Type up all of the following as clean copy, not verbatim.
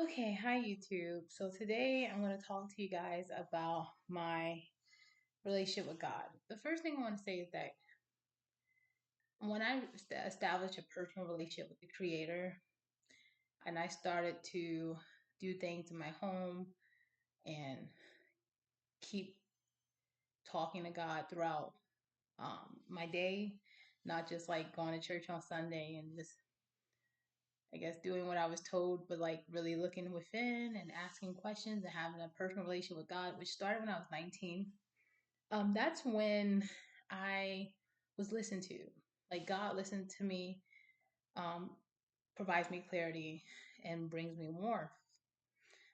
Okay, hi YouTube. So today I'm going to talk to you guys about my relationship with God. The first thing I want to say is that when I established a personal relationship with the Creator and I started to do things in my home and keep talking to God throughout my day, not just like going to church on Sunday and just, I guess, doing what I was told, but like really looking within and asking questions and having a personal relationship with God, which started when I was 19. That's when I was listened to. Like God listened to me, um, provides me clarity and brings me warmth.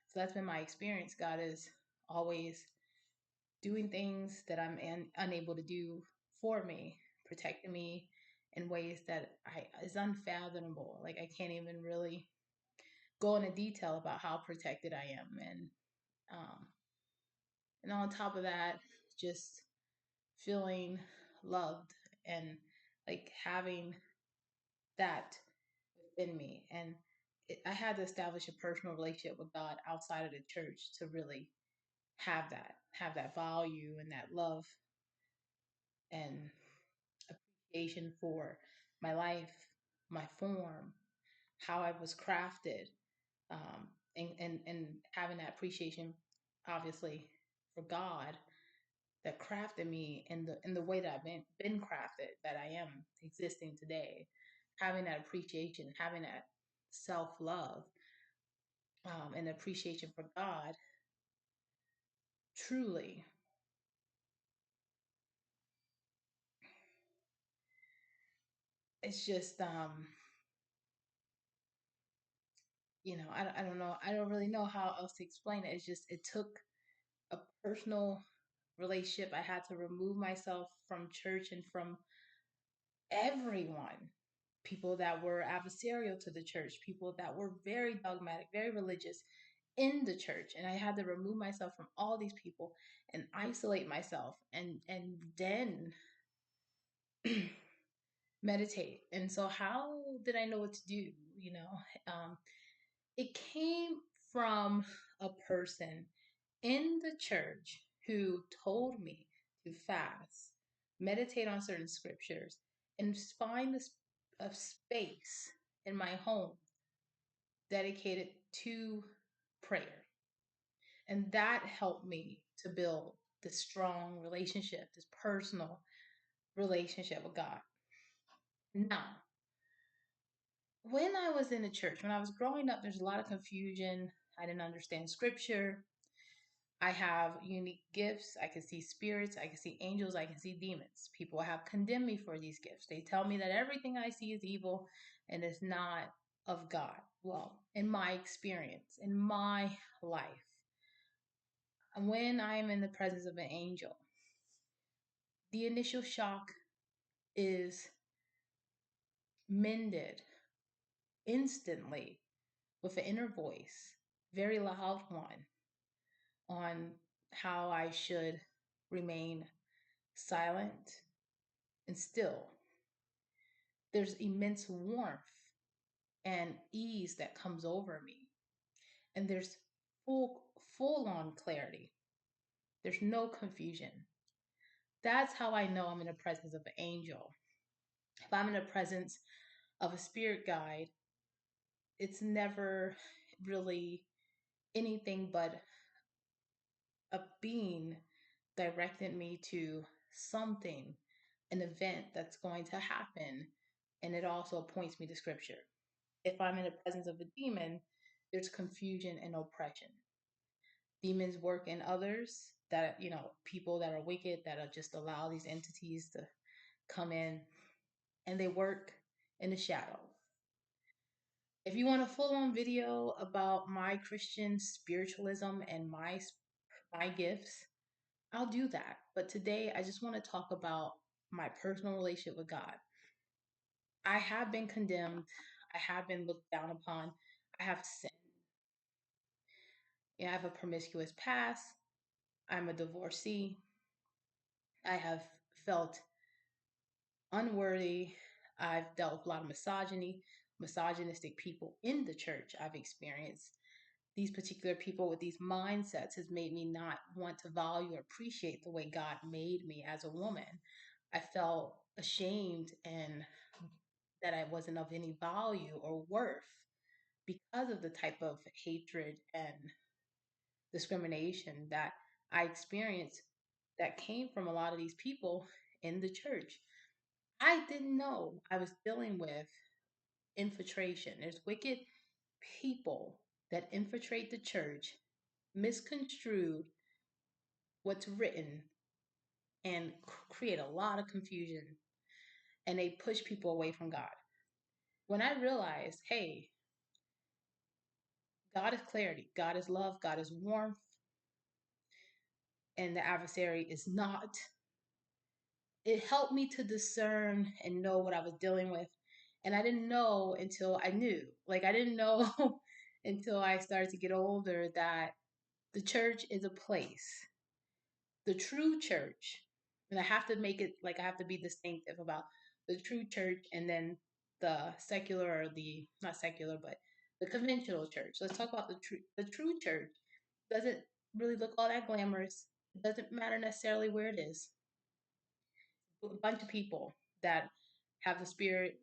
So that's been my experience. God is always doing things that I'm unable to do for me, protecting me in ways that I is unfathomable. Like I can't even really go into detail about how protected I am, um, and on top of that, just feeling loved and like having that within me. And I had to establish a personal relationship with God outside of the church to really have that value and that love and appreciation for my life, my form, how I was crafted, and having that appreciation, obviously, for God that crafted me in the way that I've been crafted, that I am existing today, having that appreciation, having that self love, and appreciation for God, truly, it's just I don't know, I don't really know how else to explain it. It's just it took a personal relationship. I had to remove myself from church and from everyone, people that were adversarial to the church, people that were very dogmatic, very religious in the church. And I had to remove myself from all these people and isolate myself and then meditate. And so how did I know what to do? You know, um, it came from a person in the church who told me to fast, meditate on certain scriptures, and find a space in my home dedicated to prayer. And that helped me to build this strong relationship, this personal relationship with God. Now, when I was in the church, when I was growing up, there's a lot of confusion. I didn't understand scripture. I have unique gifts. I can see spirits. I can see angels. I can see demons. People have condemned me for these gifts. They tell me that everything I see is evil and is not of God. Well, in my experience, in my life, when I am in the presence of an angel, the initial shock is mended instantly with an inner voice, very loud one, on how I should remain silent and still. There's immense warmth and ease that comes over me. And there's full on clarity. There's no confusion. That's how I know I'm in the presence of an angel. If I'm in the presence of a spirit guide, it's never really anything but a being directed me to something, an event that's going to happen. And it also points me to scripture. If I'm in the presence of a demon, there's confusion and oppression. Demons work in others that, people that are wicked, that are just allow these entities to come in, and they work in the shadow. If you want a full on video about my Christian spiritualism and my gifts, I'll do that. But today I just want to talk about my personal relationship with God. I have been condemned. I have been looked down upon. I have sinned. I have a promiscuous past. I'm a divorcee. I have felt unworthy. I've dealt with a lot of misogyny, misogynistic people in the church I've experienced. these particular people with these mindsets has made me not want to value or appreciate the way God made me as a woman. I felt ashamed and that I wasn't of any value or worth because of the type of hatred and discrimination that I experienced that came from a lot of these people in the church. I didn't know I was dealing with infiltration. There's wicked people that infiltrate the church, misconstrue what's written, and create a lot of confusion. And they push people away from God. When I realized, hey, God is clarity, God is love, God is warmth, and the adversary is not, it helped me to discern and know what I was dealing with. And I didn't know until I knew. Like, I didn't know until I started to get older that the church is a place. The true church, and I have to make it like I have to be distinctive about the true church and then the secular or the not secular, but the conventional church. Let's talk about the true church. Doesn't really look all that glamorous. It doesn't matter necessarily where it is. A bunch of people that have the spirit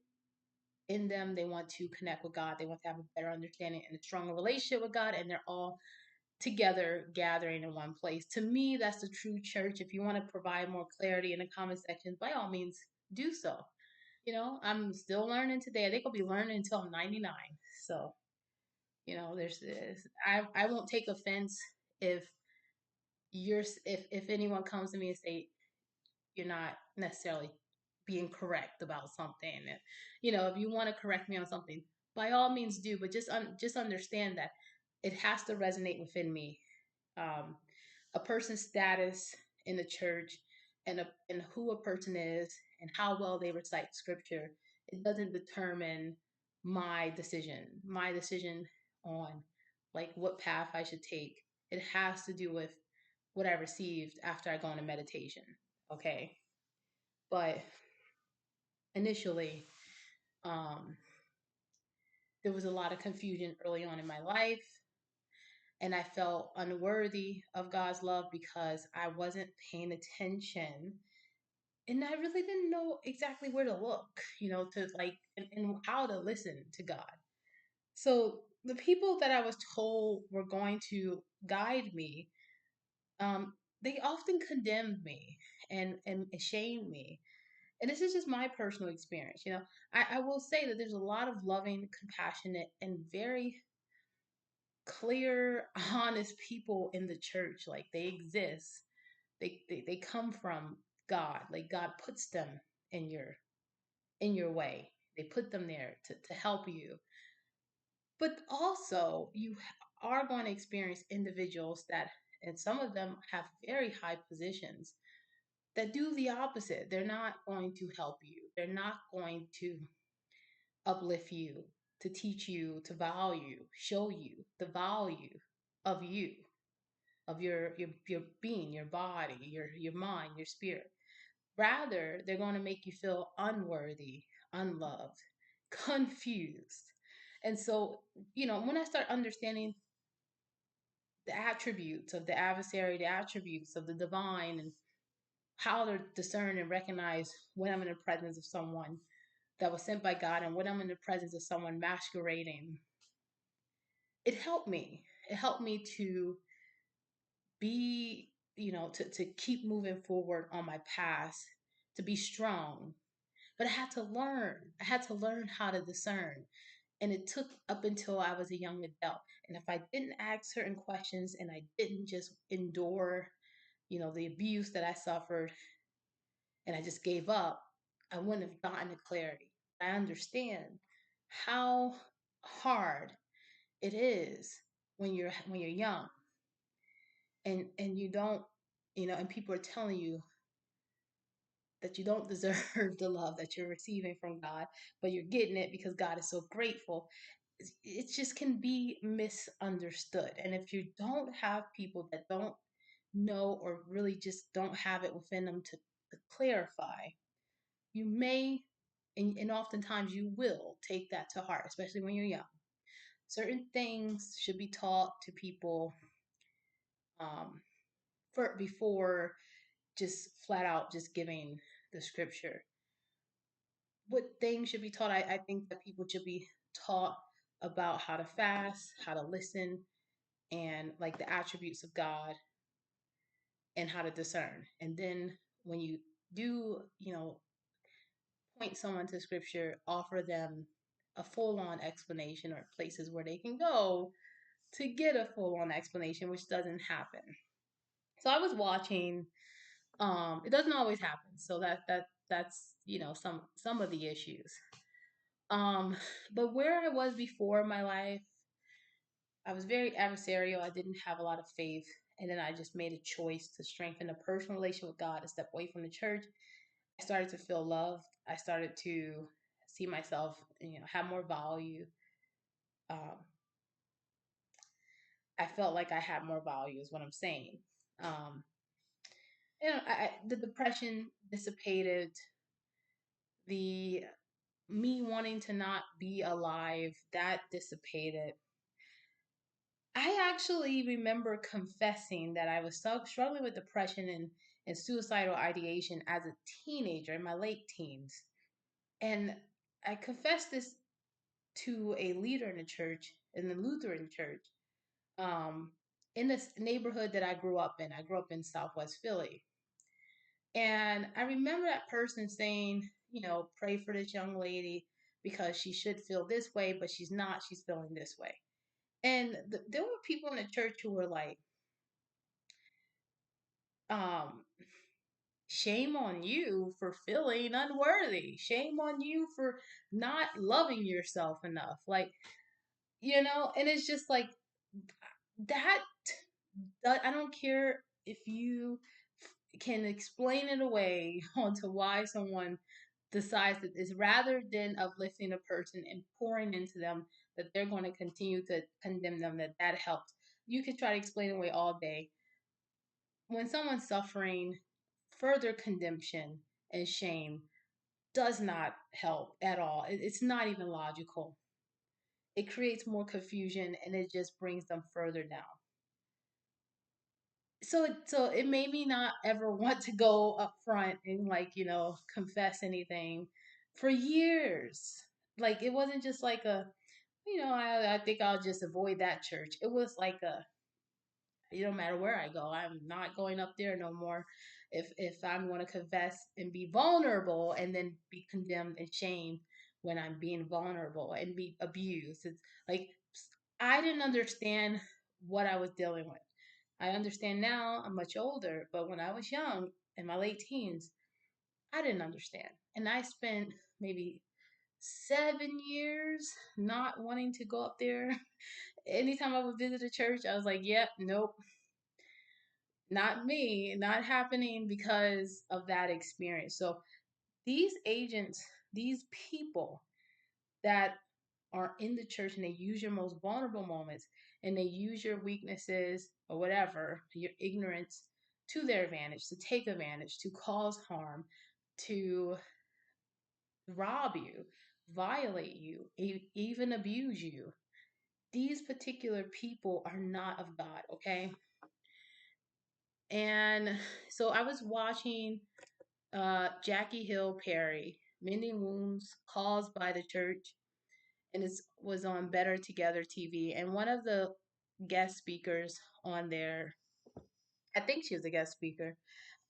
in them. They want to connect with God. They want to have a better understanding and a stronger relationship with God, and they're all together gathering in one place. To me, that's the true church. If you want to provide more clarity in the comment section, by all means, do so. I'm still learning today. I think I'll be learning until I'm 99. So, there's this. I won't take offense if if anyone comes to me and say you're not necessarily being correct about something. And, if you want to correct me on something, by all means do, but just understand that it has to resonate within me. A person's status in the church and who a person is and how well they recite scripture, it doesn't determine my decision. My decision on like what path I should take. It has to do with what I received after I go into meditation. Okay. But initially, um, there was a lot of confusion early on in my life, and I felt unworthy of God's love because I wasn't paying attention. And I really didn't know exactly where to look, to like, and how to listen to God. So the people that I was told were going to guide me, they often condemned me and shamed me. And this is just my personal experience. I will say that there's a lot of loving, compassionate, and very clear, honest people in the church. Like they exist. They come from God. Like God puts them in your way. They put them there to help you. But also you are going to experience individuals that, and some of them have very high positions that do the opposite. They're not going to help you. They're not going to uplift you, to teach you, to value, show you the value of you, of your being, your body, your mind, your spirit. Rather, they're going to make you feel unworthy, unloved, confused. And so, when I start understanding the attributes of the adversary, the attributes of the divine, and how to discern and recognize when I'm in the presence of someone that was sent by God and when I'm in the presence of someone masquerading, it helped me. It helped me to be, to keep moving forward on my path, to be strong. But I had to learn. I had to learn how to discern. And it took up until I was a young adult. And if I didn't ask certain questions and I didn't just endure, the abuse that I suffered and I just gave up, I wouldn't have gotten the clarity. I understand how hard it is when you're young and you don't, and people are telling you that you don't deserve the love that you're receiving from God, but you're getting it because God is so grateful. It just can be misunderstood. And if you don't have people that don't know or really just don't have it within them to clarify, you may, and oftentimes you will take that to heart, especially when you're young. Certain things should be taught to people um, before just flat out just giving the scripture. What things should be taught? I think that people should be taught about how to fast, how to listen, and like the attributes of God and how to discern. And then when you do, point someone to scripture, offer them a full on explanation or places where they can go to get a full on explanation, which doesn't happen. So I was watching. It doesn't always happen. So that's some of the issues. Um, but where I was before in my life, I was very adversarial. I didn't have a lot of faith. And then I just made a choice to strengthen a personal relationship with God and step away from the church. I started to feel loved. I started to see myself, have more value. Um, I felt like I had more value, is what I'm saying. Um, the depression dissipated. The me wanting to not be alive, that dissipated. I actually remember confessing that I was struggling with depression and suicidal ideation as a teenager in my late teens. And I confessed this to a leader in the church, in the Lutheran church, um, in this neighborhood that I grew up in. I grew up in Southwest Philly. And I remember that person saying, pray for this young lady because she should feel this way, but she's not. She's feeling this way. And there were people in the church who were like, um, shame on you for feeling unworthy. Shame on you for not loving yourself enough. Like, and it's just like that. I don't care if you can explain it away onto why someone decides that it's rather than uplifting a person and pouring into them that they're going to continue to condemn them, that helps. You could try to explain it away all day. When someone's suffering, further condemnation and shame does not help at all. It's not even logical. It creates more confusion and it just brings them further down. So it made me not ever want to go up front and confess anything for years. Like it wasn't just like I think I'll just avoid that church. It was like it don't matter where I go, I'm not going up there no more. If I'm going to confess and be vulnerable and then be condemned and shamed when I'm being vulnerable and be abused, it's like I didn't understand what I was dealing with. I understand now. I'm much older, but when I was young in my late teens, I didn't understand, and I spent maybe 7 years not wanting to go up there. Anytime I would visit a church, I was like, "Yep, nope, not me, not happening because of that experience." So these agents, these people that are in the church and they use your most vulnerable moments and they use your weaknesses or whatever, your ignorance to their advantage, to take advantage, to cause harm, to rob you, violate you, even abuse you. These particular people are not of God, okay? And so I was watching Jackie Hill Perry, Mending Wounds Caused by the Church, and it was on Better Together TV. And one of the guest speakers on there, I think she was a guest speaker.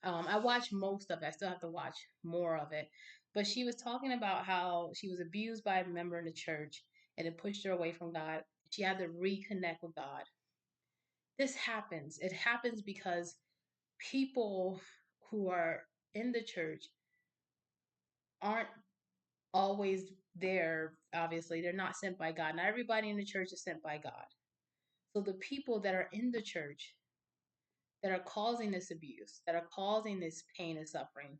I watched most of it. I still have to watch more of it. But she was talking about how she was abused by a member in the church and it pushed her away from God. She had to reconnect with God. This happens. It happens because people who are in the church aren't always there. Obviously, they're not sent by God. Not everybody in the church is sent by God. So the people that are in the church that are causing this abuse, that are causing this pain and suffering,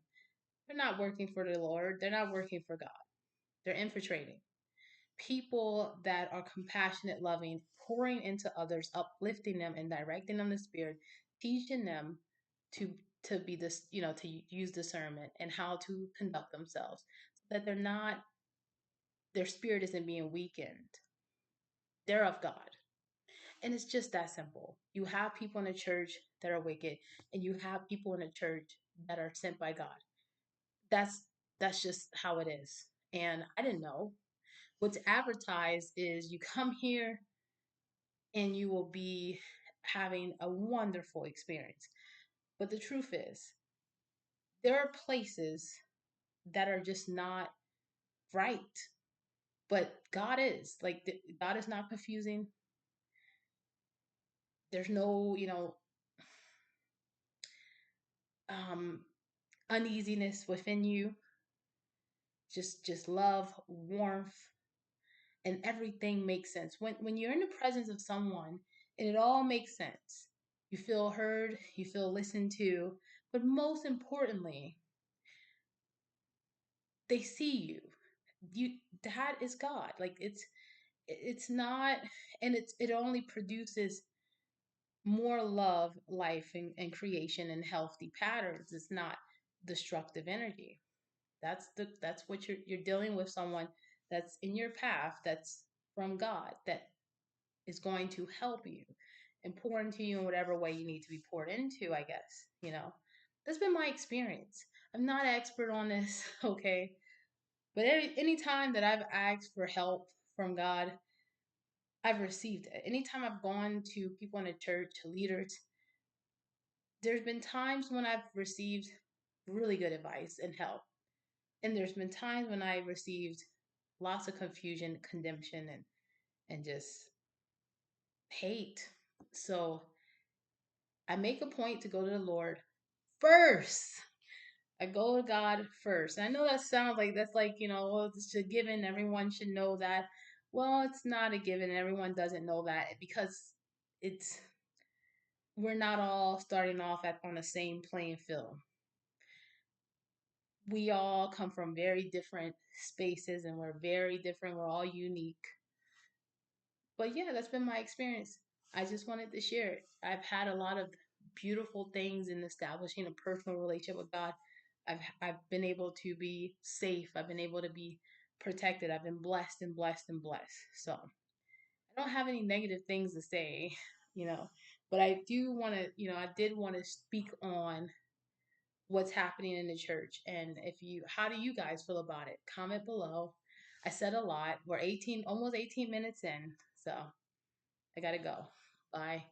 they're not working for the Lord. They're not working for God. They're infiltrating. People that are compassionate, loving, pouring into others, uplifting them and directing them to spirit, teaching them to be this, to use discernment and how to conduct themselves so that their spirit isn't being weakened. they're of God. And it's just that simple. You have people in the church that are wicked, and you have people in the church that are sent by God. That's that's just how it is. And I didn't know. What's advertised is you come here and you will be having a wonderful experience. But the truth is, there are places that are just not right. But God is. Like, God is not confusing. There's no, um, uneasiness within you. Just love, warmth, and everything makes sense. When you're in the presence of someone and it all makes sense. You feel heard, you feel listened to, but most importantly, they see you. You That is God. Like, it's not, and it only produces more love, life, and creation and healthy patterns. It's not destructive energy. That's what you're dealing with, someone that's in your path, that's from God, that is going to help you and pour into you in whatever way you need to be poured into, I guess. That's been my experience. I'm not an expert on this, okay? But any time that I've asked for help from God, I've received it. Anytime I've gone to people in the church, to leaders, there's been times when I've received really good advice and help. And there's been times when I received lots of confusion, condemnation, and just hate. So I make a point to go to the Lord first. I go to God first. And I know that sounds like that's like, well, it's a given. Everyone should know that. Well, it's not a given. Everyone doesn't know that because it's we're not all starting off on the same playing field. We all come from very different spaces and we're very different. We're all unique. But yeah, that's been my experience. I just wanted to share it. I've had a lot of beautiful things in establishing a personal relationship with God. I've been able to be safe. I've been able to be protected. I've been blessed and blessed and blessed. So I don't have any negative things to say, you know, but I do want to, I did want to speak on what's happening in the church. And how do you guys feel about it? Comment below. I said a lot. We're almost 18 minutes in. So I gotta go. Bye.